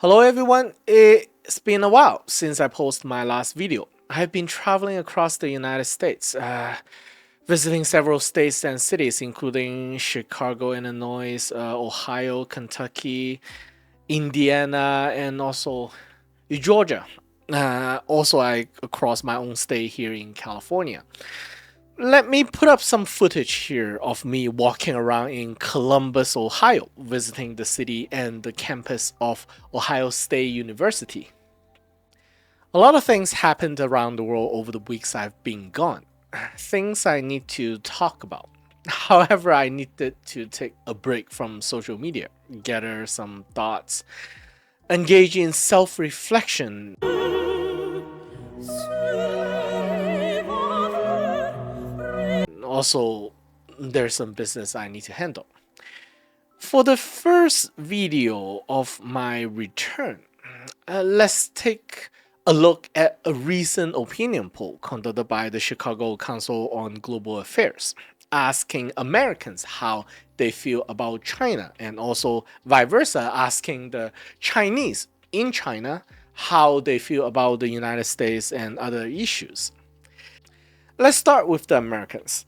Hello everyone, it's been a while since I posted my last video. I've been traveling across the United States, visiting several states and cities including Chicago, Illinois, Ohio, Kentucky, Indiana, and also Georgia. Also, I across my own state here in California. Let me put up some footage here of me walking around in Columbus, Ohio, visiting the city and the campus of Ohio State University. A lot of things happened around the world over the weeks I've been gone. Things I need to talk about. However, I needed to take a break from social media, gather some thoughts, engage in self reflection. Also, there's some business I need to handle. For the first video of my return, let's take a look at a recent opinion poll conducted by the Chicago Council on Global Affairs, asking Americans how they feel about China, and also vice versa, asking the Chinese in China how they feel about the United States and other issues. Let's start with the Americans.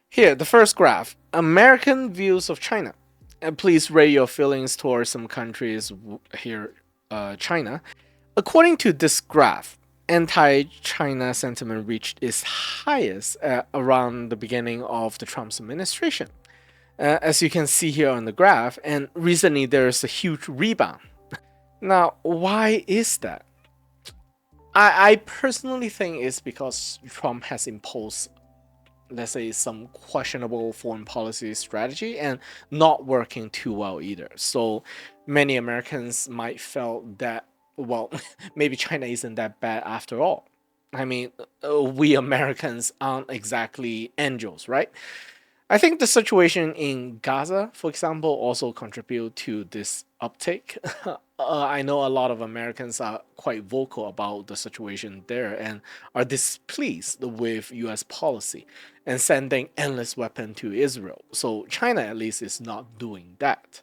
Here, the first graph, American views of China. And please rate your feelings towards some countries here, China. According to this graph, anti-China sentiment reached its highest around the beginning of the Trump's administration. As you can see here on the graph, and recently there's a huge rebound. Now, why is that? I personally think it's because Trump has imposed, let's say, some questionable foreign policy strategy and not working too well either. So many Americans might felt that, well, maybe China isn't that bad after all. I mean, we Americans aren't exactly angels, right? I think the situation in Gaza, for example, also contribute to this uptake. I know a lot of Americans are quite vocal about the situation there and are displeased with U.S. policy and sending endless weapons to Israel. So China at least is not doing that.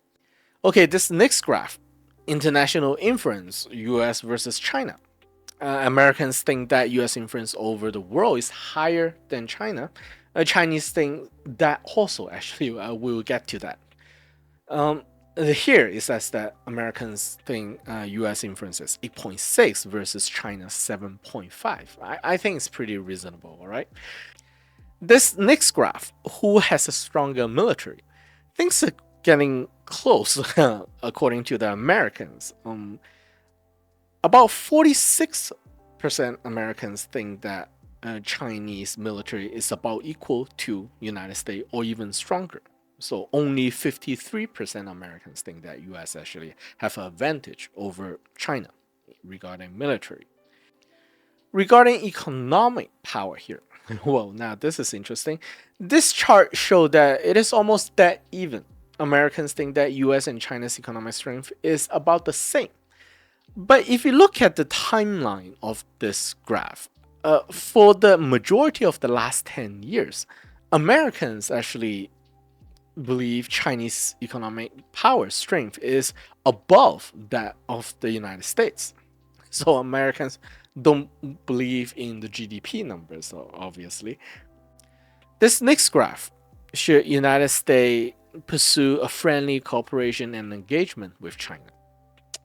Okay, this next graph, international influence, U.S. versus China. Americans think that U.S. influence over the world is higher than China. Chinese think that also. Actually, we will get to that. Here it says that Americans think U.S. influence is 8.6 versus China's 7.5. I think it's pretty reasonable, all right? This next graph, who has a stronger military? Things are getting close, according to the Americans. About 46% Americans think that Chinese military is about equal to United States or even stronger. So only 53% Americans think that US actually have an advantage over China regarding military. Regarding economic power here, well, now this is interesting. This chart shows that it is almost that even. Americans think that US and China's economic strength is about the same. But if you look at the timeline of this graph, for the majority of the last 10 years, Americans actually believe Chinese economic power strength is above that of the United States. So Americans don't believe in the GDP numbers, obviously. This next graph should United States pursue a friendly cooperation and engagement with China.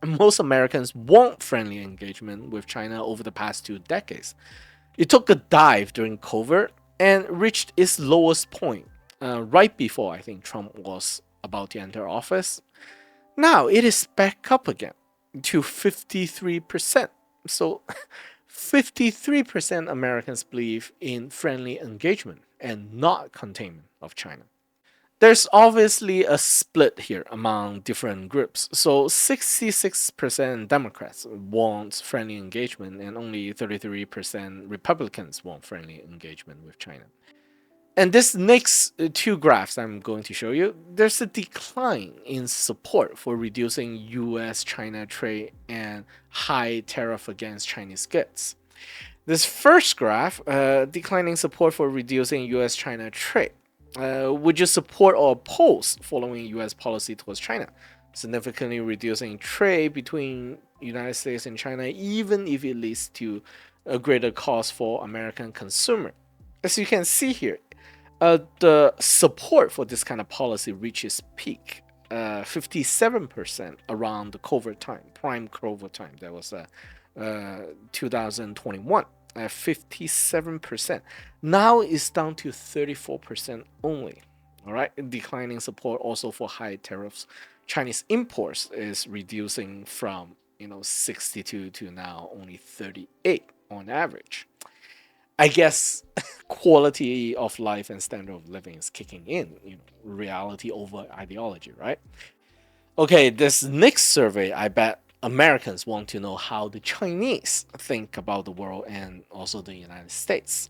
Most Americans want friendly engagement with China over the past 2 decades. It took a dive during COVID and reached its lowest point right before I think Trump was about to enter office. Now it is back up again to 53%. So 53% Americans believe in friendly engagement and not containment of China. There's obviously a split here among different groups. So 66% Democrats want friendly engagement and only 33% Republicans want friendly engagement with China. And this next two graphs I'm going to show you, there's a decline in support for reducing US-China trade and high tariff against Chinese goods. This first graph, declining support for reducing US-China trade. Would you support or oppose following US policy towards China, significantly reducing trade between United States and China, even if it leads to a greater cost for American consumer. As you can see here, the support for this kind of policy reaches peak, 57% around the COVID time, prime COVID time. That was 2021, at 57%. Now it's down to 34% only. All right, declining support also for high tariffs. Chinese imports is reducing from 62 to now only 38 on average. I guess quality of life and standard of living is kicking in, reality over ideology, right? Okay, this next survey, I bet Americans want to know how the Chinese think about the world and also the United States.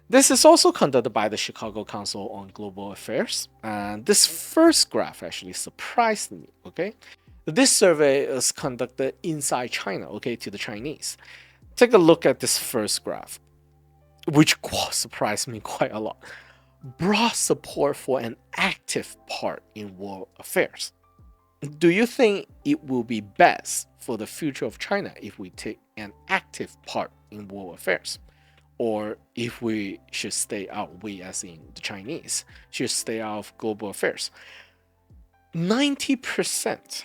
This is also conducted by the Chicago Council on Global Affairs. And this first graph actually surprised me, okay? This survey is conducted inside China, okay, to the Chinese. Take a look at this first graph, which surprised me quite a lot. Broad support for an active part in world affairs. Do you think it will be best for the future of China if we take an active part in world affairs? Or if we should stay out, we as in the Chinese, should stay out of global affairs? 90%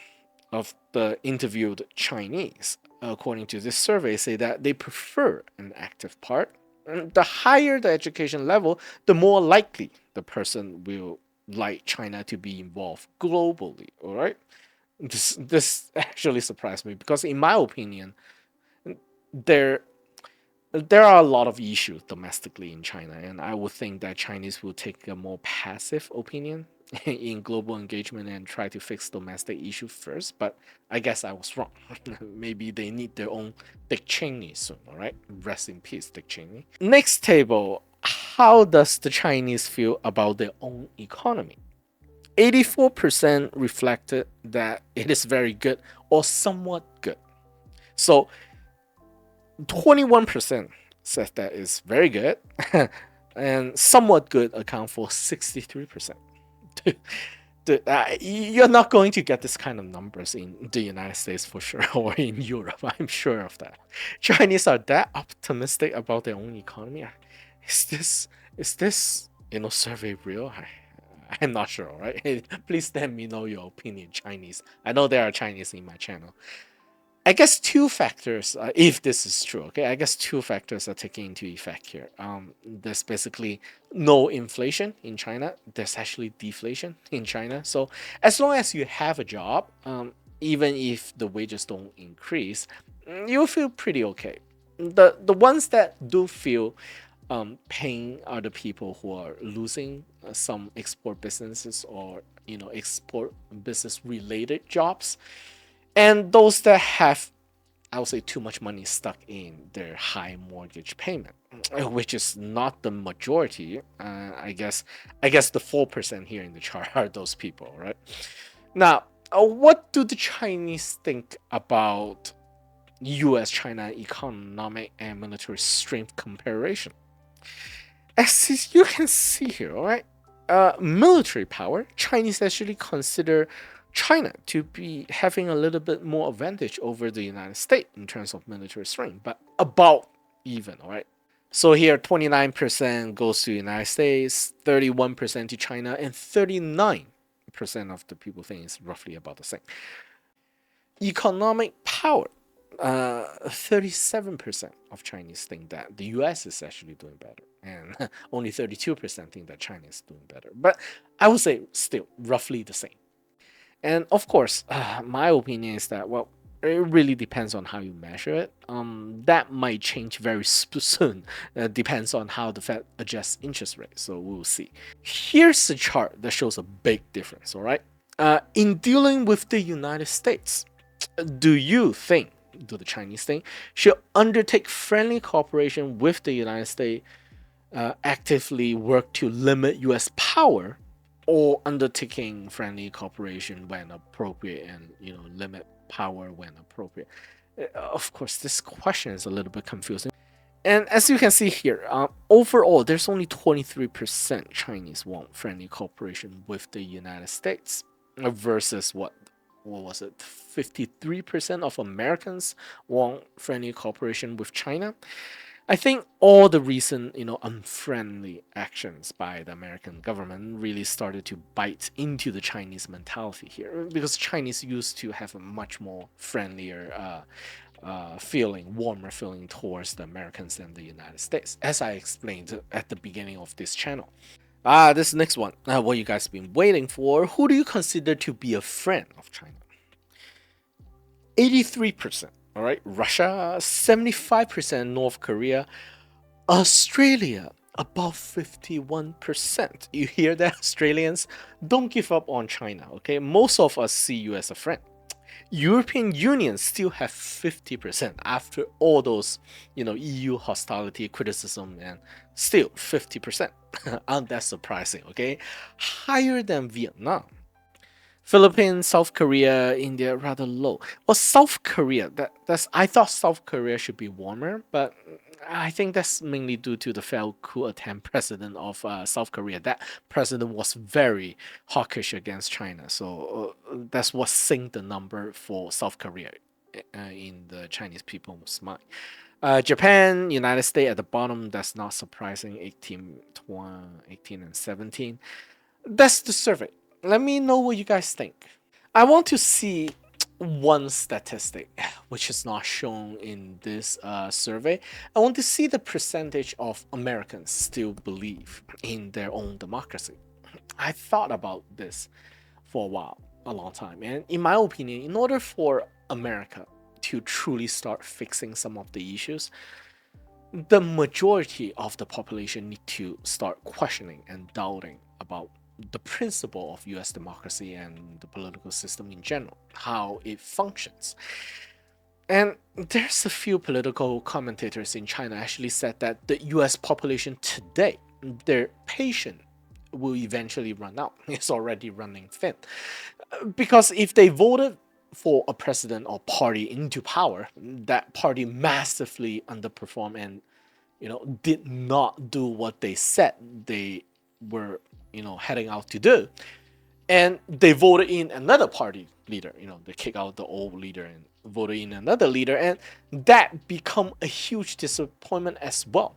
of the interviewed Chinese, according to this survey, say that they prefer an active part. The higher the education level, the more likely the person will like China to be involved globally. All right, this actually surprised me because, in my opinion, there are a lot of issues domestically in China, and I would think that Chinese will take a more passive opinion in global engagement and try to fix domestic issues first. But I guess I was wrong. Maybe they need their own Dick Cheney soon. All right, rest in peace, Dick Cheney. Next table: how does the Chinese feel about their own economy? 84% reflected that it is very good or somewhat good. So 21% says that it's very good, and somewhat good account for 63%. You're not going to get this kind of numbers in the United States for sure, or in Europe. I'm sure of that. Chinese are that optimistic about their own economy. Is this survey real? I'm not sure. All right, please let me know your opinion, Chinese. I know there are Chinese in my channel. I guess two factors, if this is true, okay, I guess two factors are taking into effect here. There's basically no inflation in China. There's actually deflation in China. So as long as you have a job, even if the wages don't increase, you'll feel pretty okay. The ones that do feel pain are the people who are losing some export businesses or export business related jobs. And those that have, I would say, too much money stuck in their high mortgage payment, which is not the majority. I guess the 4% here in the chart are those people, right? Now, what do the Chinese think about U.S.-China economic and military strength comparison? As you can see here, all right, military power, Chinese actually consider China to be having a little bit more advantage over the United States in terms of military strength, but about even, all right? So here, 29% goes to the United States, 31% to China, and 39% of the people think it's roughly about the same. Economic power, 37% of Chinese think that the US is actually doing better, and only 32% think that China is doing better. But I would say still roughly the same. And of course, my opinion is that, well, it really depends on how you measure it. That might change very soon. Depends on how the Fed adjusts interest rates. So we'll see. Here's a chart that shows a big difference. All right. In dealing with the United States, do the Chinese think should undertake friendly cooperation with the United States, actively work to limit U.S. power, or undertaking friendly cooperation when appropriate and limit power when appropriate? Of course, this question is a little bit confusing. And as you can see here, overall, there's only 23% Chinese want friendly cooperation with the United States versus what what was it, 53% of Americans want friendly cooperation with China. I think all the recent, unfriendly actions by the American government really started to bite into the Chinese mentality here, because Chinese used to have a much more friendlier feeling, warmer feeling towards the Americans than the United States, as I explained at the beginning of this channel. This next one, what you guys been waiting for. Who do you consider to be a friend of China? 83%. All right, Russia, 75%, North Korea, Australia, above 51%. You hear that, Australians? Don't give up on China, okay? Most of us see you as a friend. European Union still have 50% after all those, EU hostility, criticism, and still 50%. Aren't that surprising, okay? Higher than Vietnam. Philippines, South Korea, India, rather low. Well, South Korea, that's I thought South Korea should be warmer, but I think that's mainly due to the failed coup attempt president of South Korea. That president was very hawkish against China, so that's what synced the number for South Korea in the Chinese people's mind. Japan, United States at the bottom, that's not surprising, 18, 20, 18 and 17. That's the survey. Let me know what you guys think. I want to see one statistic, which is not shown in this survey. I want to see the percentage of Americans still believe in their own democracy. I thought about this for a while, a long time. And in my opinion, in order for America to truly start fixing some of the issues, the majority of the population need to start questioning and doubting about the principle of US democracy and the political system in general, how it functions. And there's a few political commentators in China actually said that the US population today, their patience will eventually run out. It's already running thin. Because if they voted for a president or party into power, that party massively underperformed and did not do what they said they were heading out to do, and they voted in another party leader, they kick out the old leader and voted in another leader, and that become a huge disappointment as well.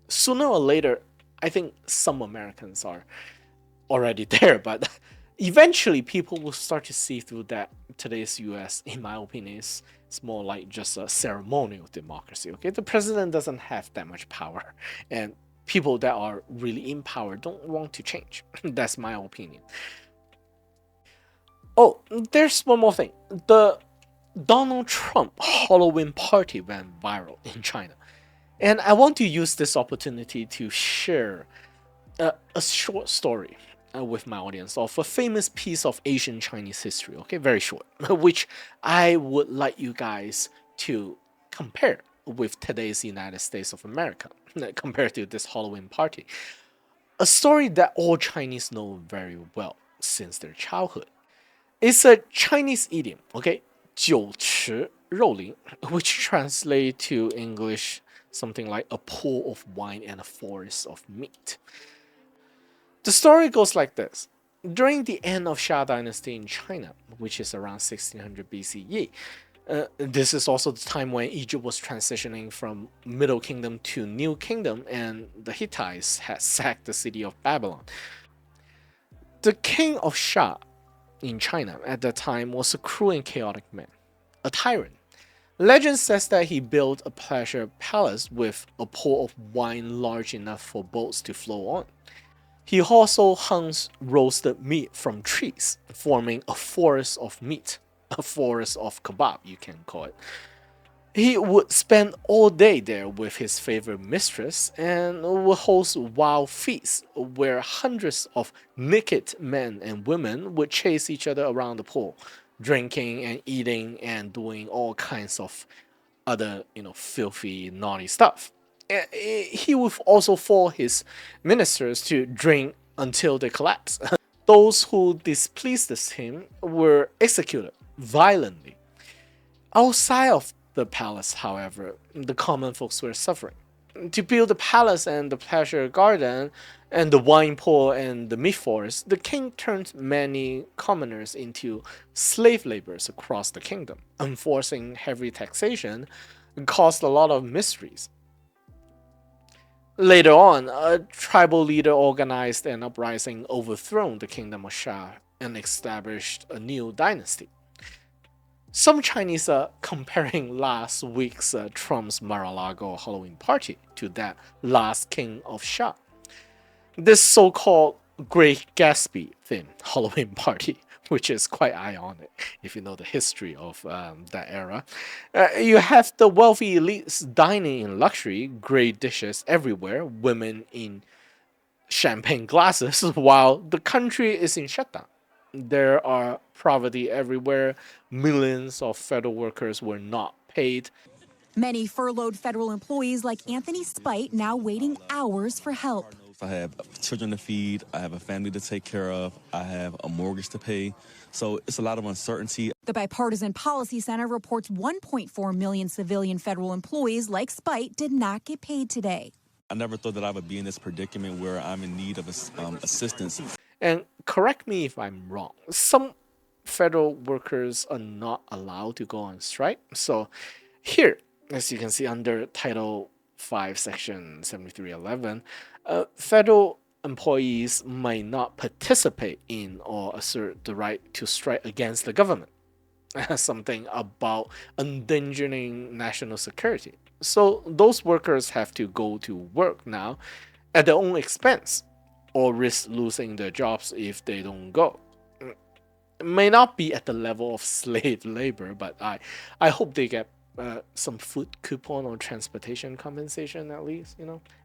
Sooner or later, I think some Americans are already there, but eventually people will start to see through that today's US, in my opinion, is more like just a ceremonial democracy. Okay, the president doesn't have that much power, and people that are really in power don't want to change. That's my opinion. Oh, there's one more thing. The Donald Trump Halloween party went viral in China. And I want to use this opportunity to share a short story with my audience of a famous piece of Asian Chinese history, okay, very short, which I would like you guys to compare with today's United States of America, compared to this Halloween party. A story that all Chinese know very well since their childhood. It's a Chinese idiom, okay, 酒池肉林, which translates to English something like a pool of wine and a forest of meat. The story goes like this. During the end of Xia Dynasty in China, which is around 1600 BCE, this is also the time when Egypt was transitioning from Middle Kingdom to New Kingdom, and the Hittites had sacked the city of Babylon. The king of Xia in China at that time was a cruel and chaotic man, a tyrant. Legend says that he built a pleasure palace with a pool of wine large enough for boats to flow on. He also hung roasted meat from trees, forming a forest of meat, a forest of kebab, you can call it. He would spend all day there with his favorite mistress and would host wild feasts where hundreds of naked men and women would chase each other around the pool, drinking and eating and doing all kinds of other, filthy, naughty stuff. He would also force his ministers to drink until they collapse. Those who displeased him were executed violently. Outside of the palace, however, the common folks were suffering. To build the palace and the pleasure garden and the wine pool and the meat forest, the king turned many commoners into slave laborers across the kingdom. Enforcing heavy taxation caused a lot of miseries. Later on, a tribal leader organized an uprising, overthrown the kingdom of Shah, and established a new dynasty. Some Chinese are comparing last week's Trump's Mar-a-Lago Halloween party to that last king of Shah. This so-called Great Gatsby theme Halloween party, which is quite ironic if you know the history of that era. You have the wealthy elites dining in luxury, great dishes everywhere, women in champagne glasses, while the country is in shutdown. There are poverty everywhere. Millions of federal workers were not paid. Many furloughed federal employees like Anthony Spite now waiting hours for help. I have children to feed, I have a family to take care of, I have a mortgage to pay. So it's a lot of uncertainty. The Bipartisan Policy Center reports 1.4 million civilian federal employees like Spite did not get paid today. I never thought that I would be in this predicament where I'm in need of assistance. And correct me if I'm wrong, some federal workers are not allowed to go on strike. So here, as you can see under Title 5, Section 7311, federal employees may not participate in or assert the right to strike against the government. Something about endangering national security. So those workers have to go to work now at their own expense or risk losing their jobs if they don't go. It may not be at the level of slave labor, but I hope they get some food coupon or transportation compensation at least.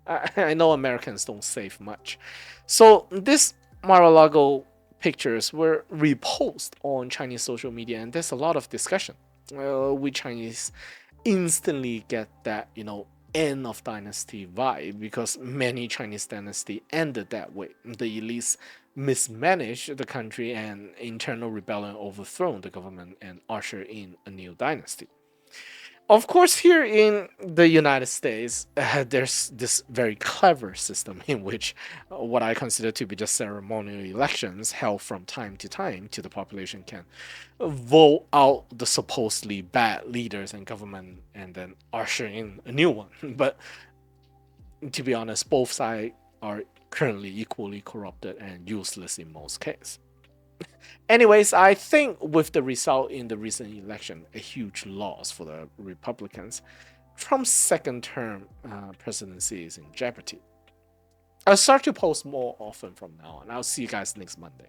I know Americans don't save much. So this Mar-a-Lago pictures were reposted on Chinese social media, and there's a lot of discussion. We Chinese instantly get that end of dynasty vibe because many Chinese dynasty ended that way. The elites mismanaged the country and internal rebellion overthrown the government and ushered in a new dynasty. Of course, here in the United States, there's this very clever system in which what I consider to be just ceremonial elections held from time to time till the population can vote out the supposedly bad leaders and government and then usher in a new one. But to be honest, both sides are currently equally corrupted and useless in most cases. Anyways, I think with the result in the recent election, a huge loss for the Republicans, Trump's second term presidency is in jeopardy. I'll start to post more often from now on. I'll see you guys next Monday.